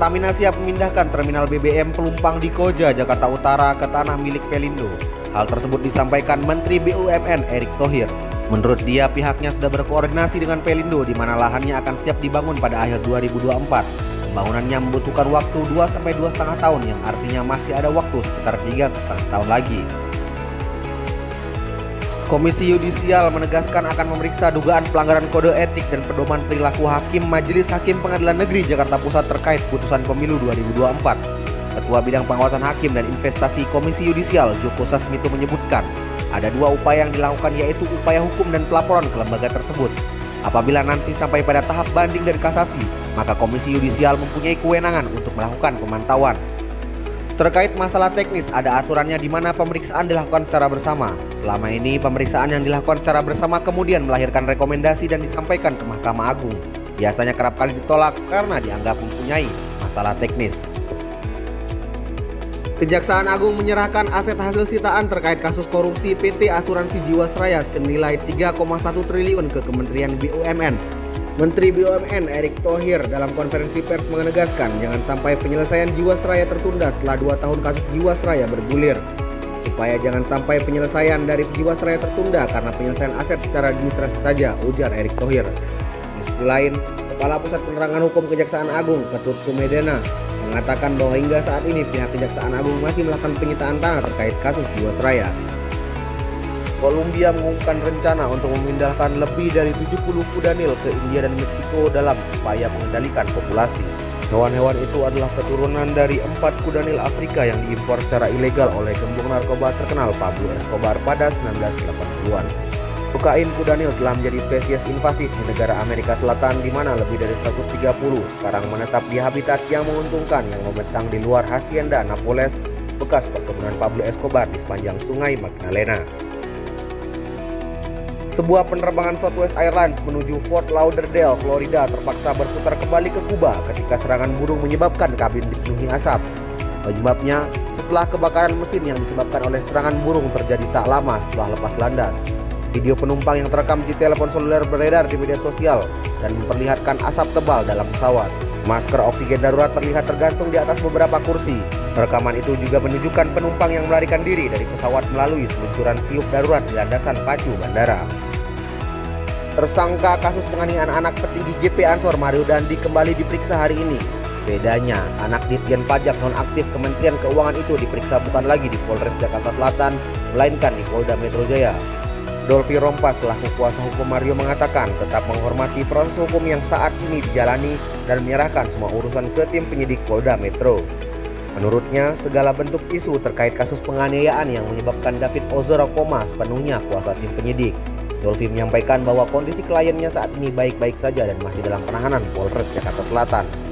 Pertamina siap memindahkan terminal BBM Pelumpang di Koja, Jakarta Utara ke tanah milik Pelindo. Hal tersebut disampaikan Menteri BUMN Erick Thohir. Menurut dia, pihaknya sudah berkoordinasi dengan Pelindo di mana lahannya akan siap dibangun pada akhir 2024. Pembangunannya membutuhkan waktu 2-2,5 tahun yang artinya masih ada waktu sekitar 3,5 tahun lagi. Komisi Yudisial menegaskan akan memeriksa dugaan pelanggaran kode etik dan pedoman perilaku hakim Majelis Hakim Pengadilan Negeri Jakarta Pusat terkait putusan pemilu 2024. Ketua Bidang Pengawasan Hakim dan Investasi Komisi Yudisial Joko Sasmito menyebutkan ada dua upaya yang dilakukan, yaitu upaya hukum dan pelaporan ke lembaga tersebut. Apabila nanti sampai pada tahap banding dan kasasi, maka Komisi Yudisial mempunyai kewenangan untuk melakukan pemantauan. Terkait masalah teknis, ada aturannya di mana pemeriksaan dilakukan secara bersama. Selama ini, pemeriksaan yang dilakukan secara bersama kemudian melahirkan rekomendasi dan disampaikan ke Mahkamah Agung. Biasanya kerap kali ditolak karena dianggap mempunyai masalah teknis. Kejaksaan Agung menyerahkan aset hasil sitaan terkait kasus korupsi PT Asuransi Jiwasraya senilai 3,1 triliun ke Kementerian BUMN. Menteri BUMN Erick Thohir dalam konferensi pers menegaskan jangan sampai penyelesaian Jiwasraya tertunda setelah 2 tahun kasus Jiwasraya bergulir. Supaya jangan sampai penyelesaian dari Jiwasraya tertunda karena penyelesaian aset secara administrasi saja, ujar Erick Thohir. Di sisi lain, Kepala Pusat Penerangan Hukum Kejaksaan Agung Ketut Sumedana mengatakan bahwa hingga saat ini pihak Kejaksaan Agung masih melakukan penyitaan tanah terkait kasus Jiwasraya. Kolombia mengumumkan rencana untuk memindahkan lebih dari 70 kuda Nil ke India dan Meksiko dalam upaya mengendalikan populasi. Hewan-hewan itu adalah keturunan dari 4 kuda Nil Afrika yang diimpor secara ilegal oleh gembong narkoba terkenal Pablo Escobar pada 1980-an. Kokain kuda Nil telah menjadi spesies invasif di negara Amerika Selatan di mana lebih dari 130 sekarang menetap di habitat yang menguntungkan yang membentang di luar Hacienda Napoles, bekas perkebunan Pablo Escobar di sepanjang Sungai Magdalena. Sebuah penerbangan Southwest Airlines menuju Fort Lauderdale, Florida terpaksa berputar kembali ke Kuba ketika serangan burung menyebabkan kabin dipenuhi asap. Penyebabnya setelah kebakaran mesin yang disebabkan oleh serangan burung terjadi tak lama setelah lepas landas. Video penumpang yang terekam di telepon seluler beredar di media sosial dan memperlihatkan asap tebal dalam pesawat. Masker oksigen darurat terlihat tergantung di atas beberapa kursi. Rekaman itu juga menunjukkan penumpang yang melarikan diri dari pesawat melalui seluncuran tiup darurat di landasan pacu bandara. Tersangka kasus penganiayaan anak petinggi GP Ansor Mario Dandi kembali diperiksa hari ini. Bedanya, anak Ditjen Pajak nonaktif Kementerian Keuangan itu diperiksa bukan lagi di Polres Jakarta Selatan, melainkan di Polda Metro Jaya. Dolfi Rompas selaku kuasa hukum Mario mengatakan tetap menghormati proses hukum yang saat ini dijalani dan menyerahkan semua urusan ke tim penyidik Polda Metro. Menurutnya, segala bentuk isu terkait kasus penganiayaan yang menyebabkan David Ozora koma sepenuhnya kuasa tim penyidik. Dolfi menyampaikan bahwa kondisi kliennya saat ini baik-baik saja dan masih dalam penahanan Polres Jakarta Selatan.